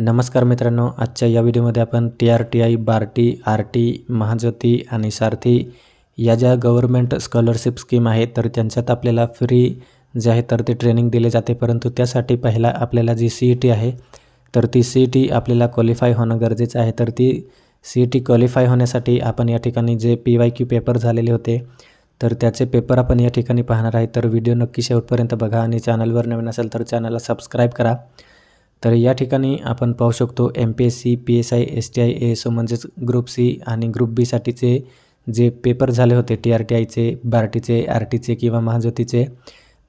नमस्कार मित्रांनो, आजच्या या व्हिडिओमध्ये आपण TRTI, बार्टी, आरटी, महाज्योती आणि सारथी या ज्या गव्हर्नमेंट स्कॉलरशिप स्कीम आहे तर त्यांच्यात आपल्याला फ्री जे आहे तर ते ट्रेनिंग दिले जाते। परंतु त्यासाठी पहिला आपल्याला जी CET आहे तर ती CET आपल्याला क्वालिफाय होणं गरजेचं आहे। तर ती CET क्वालिफाय होण्यासाठी आपण या ठिकाणी जे PYQ पेपर झालेले होते तर त्याचे पेपर आपण या ठिकाणी पाहणार आहे। तर व्हिडिओ नक्की शेवटपर्यंत बघा आणि चॅनलवर नवीन असेल तर चॅनलला सबस्क्राईब करा। तर या ठिकाणी आपण पाहू शकतो MPSC, PSI, STI, ASO म्हणजेच ग्रुप C आणि ग्रुप B साठीचे जे पेपर झाले होते TRTIचे, बार्टीचे, आरटीचे किंवा महाज्योतीचे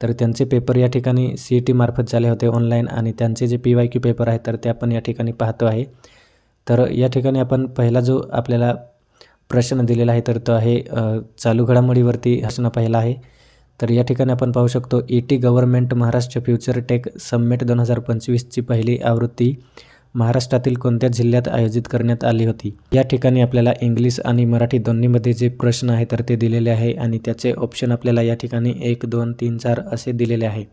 तर त्यांचे पेपर या ठिकाणी CET मार्फत झाले होते ऑनलाईन आणि त्यांचे जे PYQ पेपर आहेत तर ते आपण या ठिकाणी पाहतो आहे। तर या ठिकाणी आपण पहिला जो आपल्याला प्रश्न दिलेला आहे तर तो आहे चालू घडामोडीवरती प्रश्न पहिला आहे। तर या ठिकाणी आपण पाहू शकतो ET government Maharashtra future tech summit 2025ची पहिली आवृत्ती महाराष्ट्रातील कोणत्या जिल्ह्यात आयोजित करण्यात आली होती। या ठिकाणी आपल्याला इंग्लिश आणि मराठी दोन्हीमध्ये जे प्रश्न आहे तर ते दिलेले आहे आणि त्याचे ऑप्शन आपल्याला या ठिकाणी 1, 2, 3, 4 असे दिलेले आहे।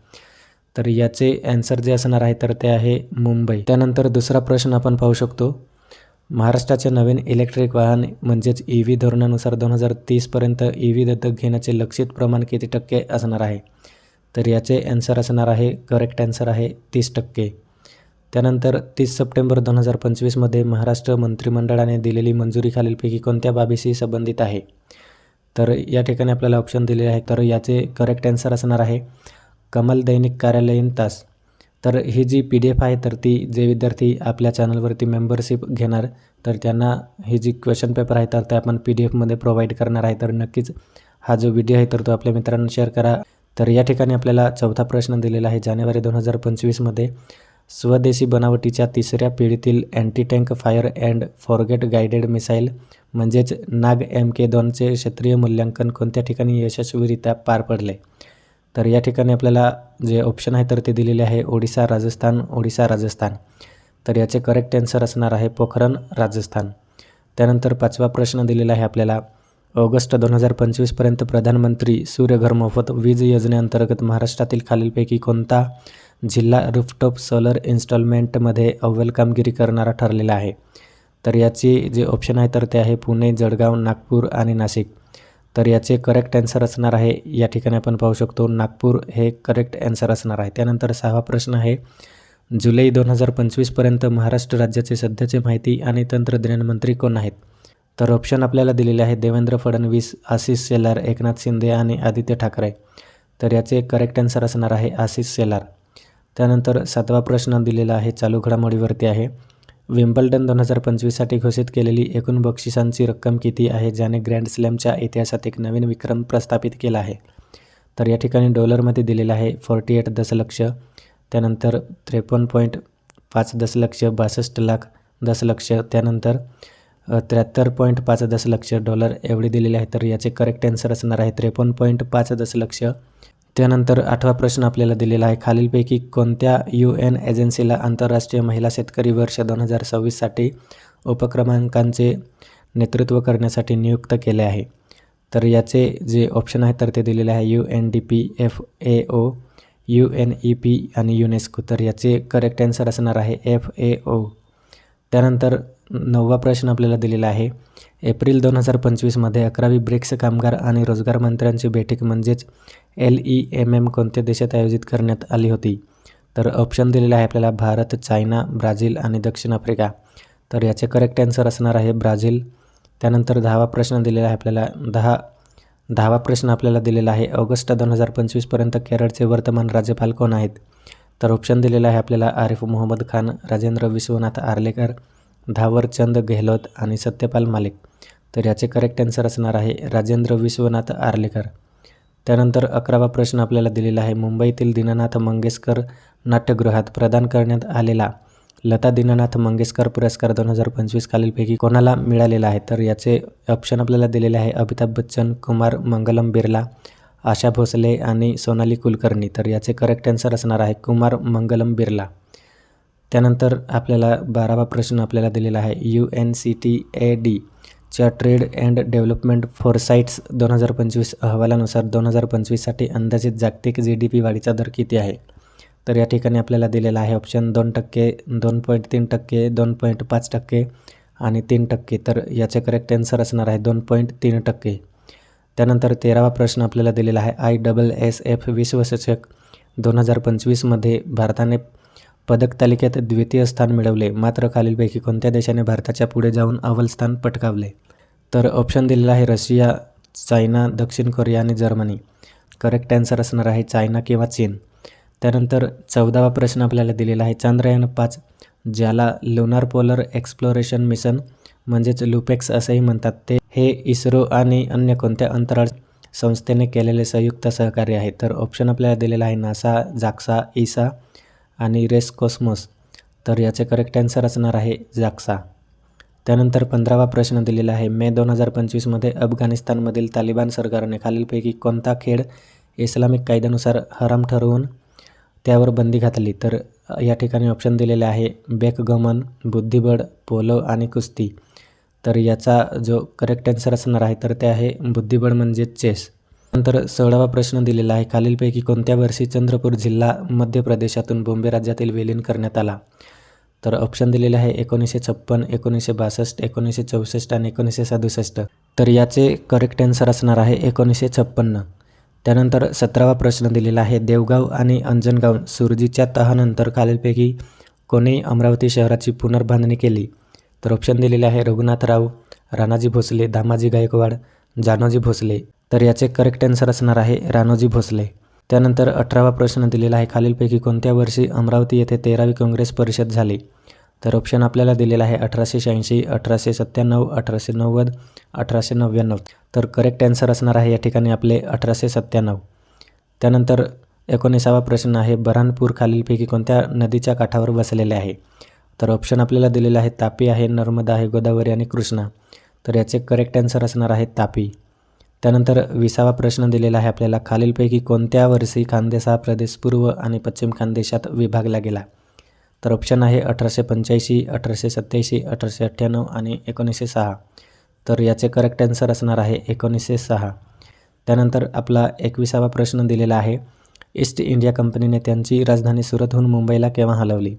तर याचे आन्सर जे असणार आहे तर ते आहे मुंबई। त्यानंतर दुसरा प्रश्न आपण पाहू शकतो महाराष्ट्राचे नवीन इलेक्ट्रिक वाहन म्हणजेच EV धोरणानुसार 2030 पर्यंत EV दत्तक घेण्याचे लक्षित प्रमाण किती टक्के असणार आहे। तर याचे आन्सर असणार आहे करेक्ट आन्सर आहे 30%। त्यानंतर 30 सप्टेंबर 2025 मध्ये महाराष्ट्र मंत्रिमंडळाने दिलेली मंजुरी खालीलपैकी कोणत्या बाबीशी संबंधित आहे। तर या ठिकाणी आपल्याला ऑप्शन दिलेले आहे तर याचे करेक्ट आन्सर असणार आहे कमल दैनिक कार्यालयीन तास। तर ही जी PDF आहे तर ती जे विद्यार्थी आपल्या चॅनलवरती मेंबरशिप घेणार तर त्यांना ही जी क्वेश्चन पेपर आहे तर ते आपण PDF प्रोव्हाइड करणार आहे। तर नक्कीच हा जो व्हिडिओ आहे तर तो आपल्या मित्रांना शेअर करा। तर या ठिकाणी आपल्याला चौथा प्रश्न दिलेला आहे जानेवारी 2025 मध्ये स्वदेशी बनावटीच्या तिसऱ्या पिढीतील anti tank fire and forget guided missile म्हणजेच नाग MK2चे क्षेत्रीय मूल्यांकन कोणत्या ठिकाणी यशस्वीरित्या पार पडले। तर या ठिकाणी आपल्याला जे ऑप्शन आहे तर ते दिलेले आहे ओडिसा, राजस्थान। तर याचे करेक्ट आन्सर असणार आहे पोखरण, राजस्थान। त्यानंतर पाचवा प्रश्न दिलेला आहे आपल्याला ऑगस्ट 2025 पर्यंत प्रधानमंत्री सूर्यघर मोफत वीज योजनेअंतर्गत महाराष्ट्रातील खालीलपैकी कोणता जिल्हा रूफटॉप सोलर इन्स्टॉलमेंटमध्ये अव्वल कामगिरी करणारा ठरलेला आहे। तर याचे जे ऑप्शन आहे तर ते आहे पुणे, जळगाव, नागपूर आणि नाशिक। तर याचे करेक्ट आन्सर असणार आहे या ठिकाणी आपण पाहू शकतो नागपूर हे करेक्ट आन्सर असणार आहे। त्यानंतर सहावा प्रश्न आहे जुलै 2025 पर्यंत महाराष्ट्र राज्याचे सध्याचे माहिती आणि तंत्रज्ञान मंत्री कोण आहेत। तर ऑप्शन आपल्याला दिलेले आहे देवेंद्र फडणवीस, आशिष शेलार, एकनाथ शिंदे आणि आदित्य ठाकरे। तर याचे करेक्ट आन्सर असणार आहे आशिष शेलार। त्यानंतर सातवा प्रश्न दिलेला आहे चालू घडामोडीवरती आहे विम्बल्डन 2025 साठी घोषित केलेली एकूण बक्षिसांची रक्कम किती आहे ज्याने ग्रँड स्लॅमच्या इतिहासात एक नवीन विक्रम प्रस्थापित केला आहे। तर या ठिकाणी डॉलरमध्ये दिलेला आहे 48 दशलक्ष, त्यानंतर 53.5 दशलक्ष, 62 लाख दशलक्ष, त्यानंतर 73.5 दशलक्ष डॉलर एवढे दिलेले आहे। तर याचे करेक्ट आन्सर असणार आहे 53.5 दशलक्ष। त्यानंतर आठवा प्रश्न आपल्याला दिलेला आहे खालीलपैकी कोणत्या UN एजन्सीला आंतरराष्ट्रीय महिला शेतकरी वर्ष 2026 साठी उपक्रमांकांचे नेतृत्व करण्यासाठी नियुक्त केले आहे। तर याचे जे ऑप्शन आहे तर ते दिलेले आहे UNDP, FAO, UNEP आणि युनेस्को। तर याचे करेक्ट आन्सर असणार आहे FAO। त्यानंतर नववा प्रश्न आपल्याला दिलेला आहे एप्रिल 2025 मध्ये 11वी ब्रिक्स कामगार आणि रोजगार मंत्र्यांची बैठक म्हणजेच LEMM कोणत्या देशात आयोजित करण्यात आली होती। तर ऑप्शन दिलेले आहे आपल्याला भारत, चायना, ब्राझील आणि दक्षिण आफ्रिका। तर याचे करेक्ट आन्सर असणार आहे ब्राझील। त्यानंतर दहावा प्रश्न दिलेला आहे आपल्याला दहावा प्रश्न आपल्याला दिलेला आहे ऑगस्ट 2025 पर्यंत केरळचे वर्तमान राज्यपाल कोण आहेत। तर ऑप्शन दिलेला आहे आपल्याला आरिफ मोहम्मद खान, राजेंद्र विश्वनाथ आर्लेकर, धावरचंद गेहलोत आणि सत्यपाल मालिक। तर याचे करेक्ट आन्सर असणार आहे राजेंद्र विश्वनाथ आर्लेकर। त्यानंतर 11वा प्रश्न आपल्याला दिलेला आहे मुंबईतील दीनानाथ मंगेशकर नाट्यगृहात प्रदान करण्यात आलेला लता दीनानाथ मंगेशकर पुरस्कार 2025 खालीलपैकी कोणाला मिळालेला आहे। तर याचे ऑप्शन आपल्याला दिलेले आहे अमिताभ बच्चन, कुमार मंगलम बिर्ला, आशा भोसले आणि सोनाली कुलकर्णी। तर याचे करेक्ट आन्सर असणार आहे कुमार मंगलम बिर्ला। त्यानंतर आपल्याला 12वा प्रश्न आपल्याला दिलेला आहे UNCTAD च्या ट्रेड अँड डेव्हलपमेंट फोरसाइट्स 2025 अहवालानुसार 2025 साठी अंदाजित जागतिक GDP वाढीचा दर किती आहे। तर या ठिकाणी आपल्याला दिलेला आहे ऑप्शन 2%, 2.3%, 2.5% आणि 3%. तर याचे करेक्ट आन्सर असणार आहे 2.3%. त्यानंतर 13वा प्रश्न आपल्याला दिलेला आहे ISSF विश्वचषक 2025मध्ये भारताने पदक तालिकेत द्वितीय स्थान मिळवले, मात्र खालीलपैकी कोणत्या देशाने भारताच्या पुढे जाऊन अव्वल स्थान पटकावले? तर ऑप्शन दिलेला आहे रशिया, चायना, दक्षिण कोरिया आणि जर्मनी. करेक्ट आन्सर असणार आहे चायना किंवा चीन. त्यानंतर 14वा प्रश्न आपल्याला दिलेला आहे चांद्रयान-5 ज्याला लुनार पोलर एक्सप्लोरेशन मिशन म्हणजेच लुपेक्स असंही म्हणतात, हे इस्रो आणि अन्य कोणत्या अंतराळ संस्थेने केलेले संयुक्त सहकार्य आहे? तर ऑप्शन आपल्याला दिलेला आहे नासा, जाक्सा, इसा आणि रेस्कोस्मोस. तर याचे करेक्ट आन्सर असणार आहे जाक्सा. त्यानंतर 15वा प्रश्न दिलेला आहे मे 2025मध्ये अफगाणिस्तानमधील तालिबान सरकारने खालीलपैकी कोणता खेळ इस्लामिक कायद्यानुसार हराम ठरवून त्यावर बंदी घातली? तर या ठिकाणी ऑप्शन दिलेले आहे बॅकगमन, बुद्धिबळ, पोलो आणि कुस्ती. तर याचा जो करेक्ट आन्सर असणार आहे तर ते आहे बुद्धिबळ म्हणजे चेस. नंतर 16वा प्रश्न दिलेला आहे खालीलपैकी कोणत्या वर्षी चंद्रपूर जिल्हा मध्य प्रदेशातून बॉम्बे राज्यातील विलीन करण्यात आला? तर ऑप्शन दिलेले आहे 1956, 1962, 1964 आणि 1967. तर याचे करेक्ट आन्सर असणार आहे 1956. त्यानंतर 17वा प्रश्न दिलेला आहे देवगाव आणि अंजनगाव सुरजीच्या तहानंतर खालीलपैकी कोणी अमरावती शहराची पुनर्बांधणी केली? तर ऑप्शन दिलेले आहे रघुनाथराव, राणाजी भोसले, दामाजी गायकवाड, जानोजी भोसले. तर याचे करेक्ट आन्सर असणार आहे राणोजी भोसले. त्यानंतर 18वा प्रश्न दिलेला आहे खालीलपैकी कोणत्या वर्षी अमरावती येथे 13वी काँग्रेस परिषद झाली? तर ऑप्शन आपल्याला दिलेला आहे 1886, 1897, 1890, 1899. तर करेक्ट आन्सर असणार आहे या ठिकाणी आपले 1897. त्यानंतर 19वा प्रश्न आहे बऱ्हाणपूर खालीलपैकी कोणत्या नदीच्या काठावर वसलेले आहे? तर ऑप्शन आपल्याला दिलेले आहे तापी आहे, नर्मदा आहे, गोदावरी आणि कृष्णा. तर याचे करेक्ट आन्सर असणार आहे तापी. त्यानंतर 20वा प्रश्न दिलेला आहे आपल्याला खालीलपैकी कोणत्या वर्षी खानदेश हा प्रदेश पूर्व आणि पश्चिम खानदेशात विभागला गेला? तर ऑप्शन आहे 1885, 1887, 1898 आणि 1906. तर याचे करेक्ट आन्सर असणार आहे 1906. त्यानंतर आपला 21वा प्रश्न दिलेला आहे ईस्ट इंडिया कंपनीने त्यांची राजधानी सुरतहून मुंबईला केव्हा हलवली?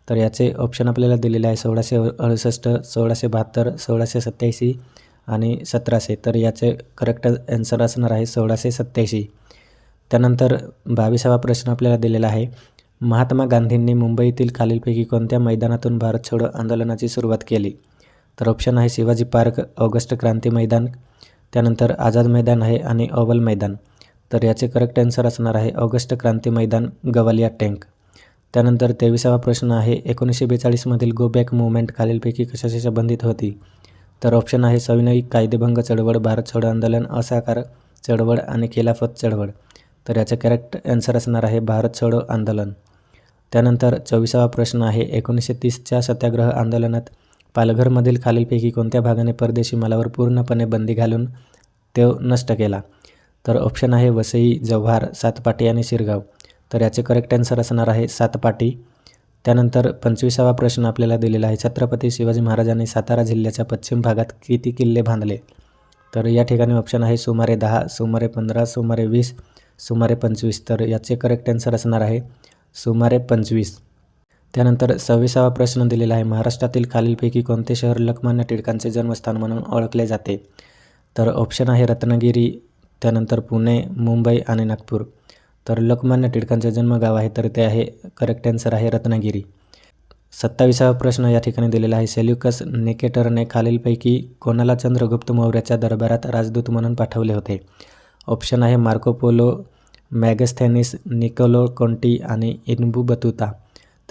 तर याचे ऑप्शन आपल्याला दिलेले आहे 1668, 1672, 1687 आणि 1700. तर याचे करेक्ट आन्सर असणार आहे 1687. त्यानंतर 22वा प्रश्न आपल्याला दिलेला आहे महात्मा गांधींनी मुंबईतील खालीलपैकी कोणत्या मैदानातून भारत छोडो आंदोलनाची सुरुवात केली? तर ऑप्शन आहे शिवाजी पार्क, ऑगस्ट क्रांती मैदान, त्यानंतर आझाद मैदान आहे आणि ओव्हल मैदान. तर याचे करेक्ट आन्सर असणार आहे ऑगस्ट क्रांती मैदान, गवालिया टँक. त्यानंतर 23वा प्रश्न आहे 1942मधील गो बॅक मूव्हमेंट खालीलपैकी कशाशी संबंधित होती? तर ऑप्शन आहे सविनय कायदेभंग चळवळ, भारत छोडो आंदोलन, असहकार चळवळ आणि खिलाफत चळवळ. तर याचे करेक्ट आन्सर असणार आहे भारत छोडो आंदोलन. त्यानंतर 24वा प्रश्न आहे 1930च्या सत्याग्रह आंदोलनात पालघरमधील खालीलपैकी कोणत्या भागाने परदेशी मालावर पूर्णपणे बंदी घालून तो नष्ट केला? तर ऑप्शन आहे वसई, जव्हार, सातपाटी आणि शिरगाव. तर याचे करेक्ट आन्सर असणार आहे सातपाटी. त्यानंतर 25वा प्रश्न आपल्याला दिलेला आहे छत्रपती शिवाजी महाराजांनी सातारा जिल्ह्याच्या पश्चिम भागात किती किल्ले बांधले? तर या ठिकाणी ऑप्शन आहे सुमारे 10, सुमारे 15, सुमारे 20, सुमारे 25. तर याचे करेक्ट आन्सर असणार आहे सुमारे 25. त्यानंतर 26वा प्रश्न दिलेला आहे महाराष्ट्रातील खालीलपैकी कोणते शहर लोकमान्य टिळकांचे जन्मस्थान म्हणून ओळखले जाते? तर ऑप्शन आहे रत्नागिरी, त्यानंतर पुणे, मुंबई आणि नागपूर. तर लोकमान्य टिळकांचे जन्मगाव आहे तर ते आहे करेक्ट आन्सर आहे रत्नागिरी. 27वा प्रश्न या ठिकाणी दिलेला आहे सेल्युकस निकेटरने खालीलपैकी कोणाला चंद्रगुप्त मौर्याच्या दरबारात राजदूत म्हणून पाठवले होते? ऑप्शन आहे मार्को पोलो, मॅगस्थेनिस, निकोलो कोंटी आणि इनबू बतुता.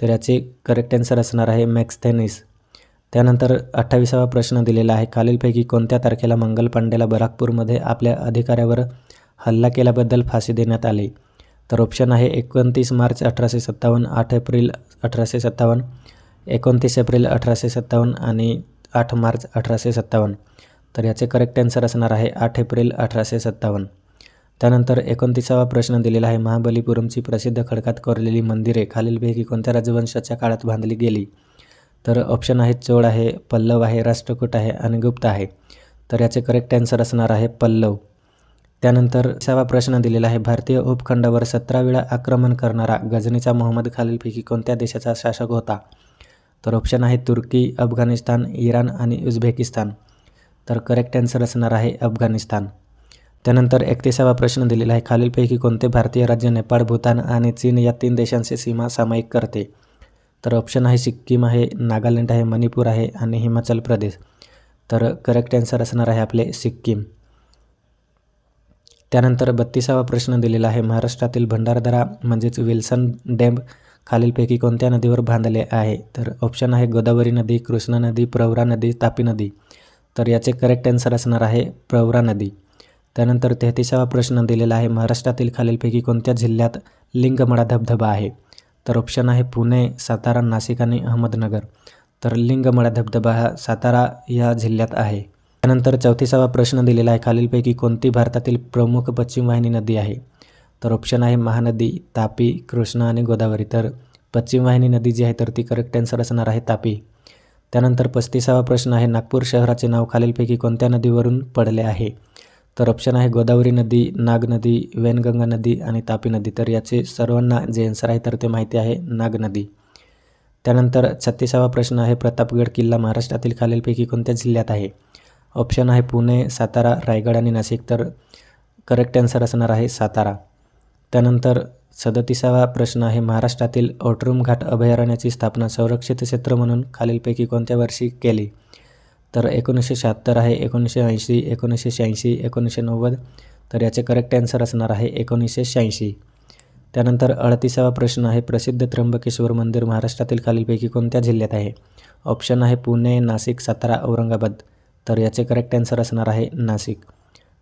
तर याचे करेक्ट आन्सर असणार आहे मॅगस्थेनिस. त्यानंतर 28वा प्रश्न दिलेला आहे खालीलपैकी कोणत्या तारखेला मंगल पांडेला बराकपूरमध्ये आपल्या अधिकाऱ्यावर हल्ला केल्याबद्दल फाशी देण्यात आली? तर ऑप्शन आहे 29 मार्च 1857, 8 एप्रिल 1857, 29 एप्रिल 1857 आणि 8 मार्च 1857. तर याचे करेक्ट आन्सर असणार आहे 8 एप्रिल 1857. त्यानंतर 29वा प्रश्न दिलेला आहे महाबलीपुरमची प्रसिद्ध खडकात कोरलेली मंदिरे खालीलपैकी कोणत्या राजवंशाच्या काळात बांधली गेली? तर ऑप्शन आहे चोळ आहे, पल्लव आहे, राष्ट्रकूट आहे आणि गुप्त आहे. तर याचे करेक्ट आन्सर असणार आहे पल्लव. त्यानंतर 6वा प्रश्न दिलेला आहे, भारतीय उपखंडावर 17 वेळा आक्रमण करणारा गझनीचा मोहम्मद खालीलपैकी कोणत्या देशाचा शासक होता? तर ऑप्शन आहे तुर्की, अफगाणिस्तान, इराण आणि उझबेकिस्तान. तर करेक्ट आन्सर असणार आहे अफगाणिस्तान. त्यानंतर 31वा प्रश्न दिलेला आहे, खालीलपैकी कोणते भारतीय राज्य नेपाळ, भूतान आणि चीन या 3 देशांची सीमा सामायिक करते? तर ऑप्शन आहे सिक्कीम आहे, नागालँड आहे, मणिपूर आहे आणि हिमाचल प्रदेश. तर करेक्ट आन्सर असणार आहे आपले सिक्कीम. त्यानंतर 32वा प्रश्न दिलेला आहे, महाराष्ट्रातील भंडारदरा म्हणजेच विल्सन डॅम खालीलपैकी कोणत्या नदीवर बांधले आहे? तर ऑप्शन आहे गोदावरी नदी, कृष्णा नदी, प्रवरा नदी, तापी नदी. तर याचे करेक्ट आन्सर असणार आहे प्रवरा नदी. त्यानंतर 33वा प्रश्न दिलेला आहे, महाराष्ट्रातील खालीलपैकी कोणत्या जिल्ह्यात लिंगमळा धबधबा आहे? तर ऑप्शन आहे पुणे, सातारा, नाशिक आणि अहमदनगर. तर लिंगमळा धबधबा हा सातारा या जिल्ह्यात आहे. त्यानंतर 34वा प्रश्न दिलेला आहे, खालीलपैकी कोणती भारतातील प्रमुख पश्चिम वाहिनी नदी आहे? तर ऑप्शन आहे महानदी, तापी, कृष्णा आणि गोदावरी. तर पश्चिम वाहिनी नदी जी आहे तर ती करेक्ट आन्सर असणार आहे तापी. त्यानंतर 35वा प्रश्न आहे, नागपूर शहराचे नाव खालीलपैकी कोणत्या नदीवरून पडले आहे? तर ऑप्शन आहे गोदावरी नदी, नाग नदी, वैनगंगा नदी आणि तापी नदी. तर याचे सर्वांना जे आन्सर आहे तर ते माहिती आहे नाग नदी. त्यानंतर 36वा प्रश्न आहे, प्रतापगड किल्ला महाराष्ट्रातील खालीलपैकी कोणत्या जिल्ह्यात आहे? ऑप्शन आहे पुणे, सातारा, रायगड आणि नाशिक. तर करेक्ट आन्सर असणार आहे सातारा. त्यानंतर 37वा प्रश्न आहे, महाराष्ट्रातील ओटरूम घाट अभयारण्याची स्थापना संरक्षित क्षेत्र म्हणून खालीलपैकी कोणत्या वर्षी केली? तर 1976 आहे, 1980, 1986, 1990. तर याचे करेक्ट आन्सर असणार आहे 1986. त्यानंतर 38वा प्रश्न आहे, प्रसिद्ध त्र्यंबकेश्वर मंदिर महाराष्ट्रातील खालीलपैकी कोणत्या जिल्ह्यात आहे? ऑप्शन आहे पुणे, नाशिक, सातारा, औरंगाबाद. तर याचे करेक्ट आन्सर असणार आहे नाशिक.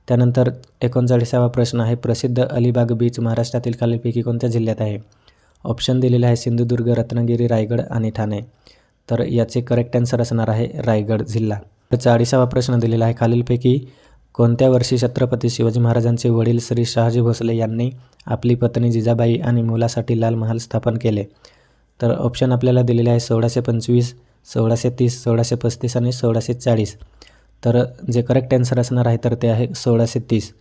त्यानंतर 39वा प्रश्न आहे, प्रसिद्ध अलिबाग बीच महाराष्ट्रातील खालीलपैकी कोणत्या जिल्ह्यात आहे? ऑप्शन दिलेले आहे सिंधुदुर्ग, रत्नागिरी, रायगड आणि ठाणे. तर याचे करेक्ट आन्सर असणार आहे रायगड जिल्हा. 40वा प्रश्न दिलेला आहे, खालीलपैकी कोणत्या वर्षी छत्रपती शिवाजी महाराजांचे वडील श्री शहाजी भोसले यांनी आपली पत्नी जिजाबाई आणि मुलासाठी लाल महाल स्थापन केले? तर ऑप्शन आपल्याला दिलेले आहे 1625, 1630, 1635 आणि 1640. तर जे करेक्ट आन्सर असणार आहे तर ते आहे 1630.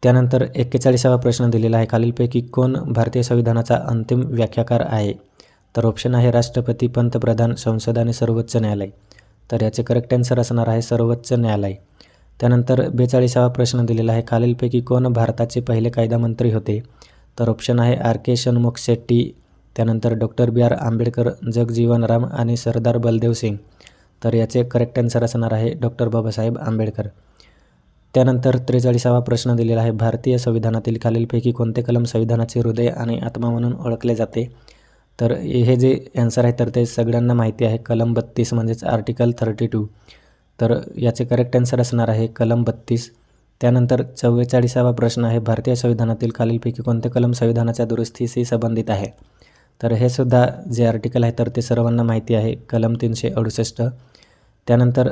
त्यानंतर 41वा प्रश्न दिलेला आहे, खालीलपैकी कोण भारतीय संविधानाचा अंतिम व्याख्याकार आहे? तर ऑप्शन आहे राष्ट्रपती, पंतप्रधान, संसद आणि सर्वोच्च न्यायालय. तर याचे करेक्ट आन्सर असणार आहे सर्वोच्च न्यायालय. त्यानंतर 42वा प्रश्न दिलेला आहे, खालीलपैकी कोण भारताचे पहिले कायदामंत्री होते? तर ऑप्शन आहे आर.के. षण्मुख शेट्टी, त्यानंतर डॉक्टर बी.आर. आंबेडकर, जगजीवन राम आणि सरदार बलदेव सिंग. तर याचे करेक्ट आन्सर असणार आहे डॉक्टर बाबासाहेब आंबेडकर. त्यानंतर 43वा प्रश्न दिलेला आहे, भारतीय संविधानातील खालीलपैकी कोणते कलम संविधानाचे हृदय आणि आत्मा म्हणून ओळखले जाते? तर हे जे आन्सर आहे तर ते सगळ्यांना माहिती आहे, कलम 32 म्हणजेच आर्टिकल 32. तर याचे करेक्ट आन्सर असणार आहे कलम 32. त्यानंतर 44वा प्रश्न आहे, भारतीय संविधानातील खालीलपैकी कोणते कलम संविधानाच्या दुरुस्तीशी संबंधित आहे? तर हे सुद्धा जे आर्टिकल आहे तर ते सर्वांना माहिती आहे, कलम 368. त्यानंतर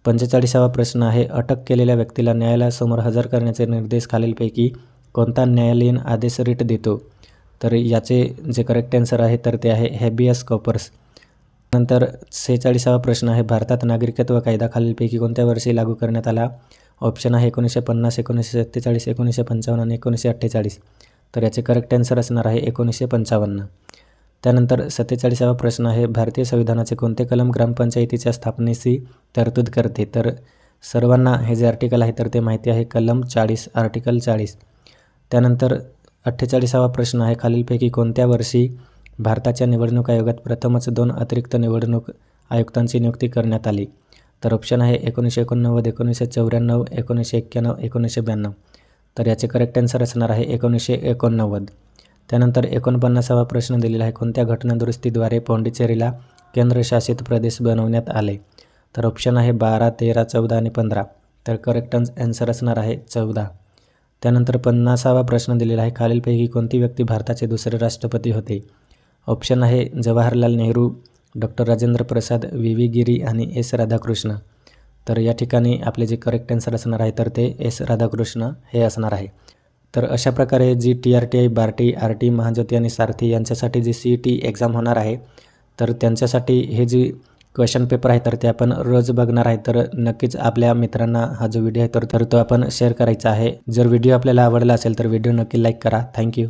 45वा प्रश्न आहे, अटक केलेल्या व्यक्तीला न्यायालयासमोर हजर करण्याचे निर्देश खालीलपैकी कोणता न्यायालयीन आदेश रिट देतो? तर याचे जे करेक्ट आन्सर आहे तर ते आहे हॅबियस कॉर्पस. नंतर 46वा प्रश्न आहे, भारतात नागरिकत्व कायदा खालीलपैकी कोणत्या वर्षी लागू करण्यात आला? ऑप्शन आहे 1950, 1947, 1955 आणि 1948. तर याचे करेक्ट आन्सर असणार आहे 1955. त्यानंतर 47वा प्रश्न आहे, भारतीय संविधानाचे कोणते कलम ग्रामपंचायतीच्या स्थापनेची तरतूद करते? तर सर्वांना हे जे आर्टिकल आहे तर ते माहिती आहे, कलम 40, आर्टिकल 40. त्यानंतर 48वा प्रश्न आहे, खालीलपैकी कोणत्या वर्षी भारताच्या निवडणूक आयोगात प्रथमच 2 अतिरिक्त निवडणूक आयुक्तांची नियुक्ती करण्यात आली? तर ऑप्शन आहे 1989, 1994, 1991, 1992. तर याचे करेक्ट आन्सर असणार आहे 1989. त्यानंतर 49वा प्रश्न दिलेला आहे, कोणत्या घटनादुरुस्तीद्वारे पॉंडिचेरीला केंद्रशासित प्रदेश बनवण्यात आले? तर ऑप्शन आहे 12, 13, 14 आणि 15. तर करेक्ट आन्सर असणार आहे 14. त्यानंतर 50वा प्रश्न दिलेला आहे, खालीलपैकी कोणती व्यक्ती भारताचे दुसरे राष्ट्रपती होते? ऑप्शन आहे जवाहरलाल नेहरू, डॉक्टर राजेंद्र प्रसाद, व्ही.व्ही. गिरी आणि एस. राधाकृष्ण. तर या ठिकाणी आपले जे करेक्ट आन्सर असणार आहे तर ते एस. राधाकृष्ण हे असणार आहे. तर अशा प्रकारे जी TRTI, बार्टी, RT, महाज्योती आणि सारथी यांच्यासाठी जी CET एक्झाम होणार आहे तर त्यांच्यासाठी हे जी क्वेश्चन पेपर आहे तर ते आपण रोज बघणार आहे, तर नक्कीच आपल्या मित्रांना हा जो व्हिडिओ आहे तर तो आपण शेअर करायचा आहे. जर व्हिडिओ आपल्याला आवडला असेल तर व्हिडिओ नक्की लाईक करा. थँक्यू.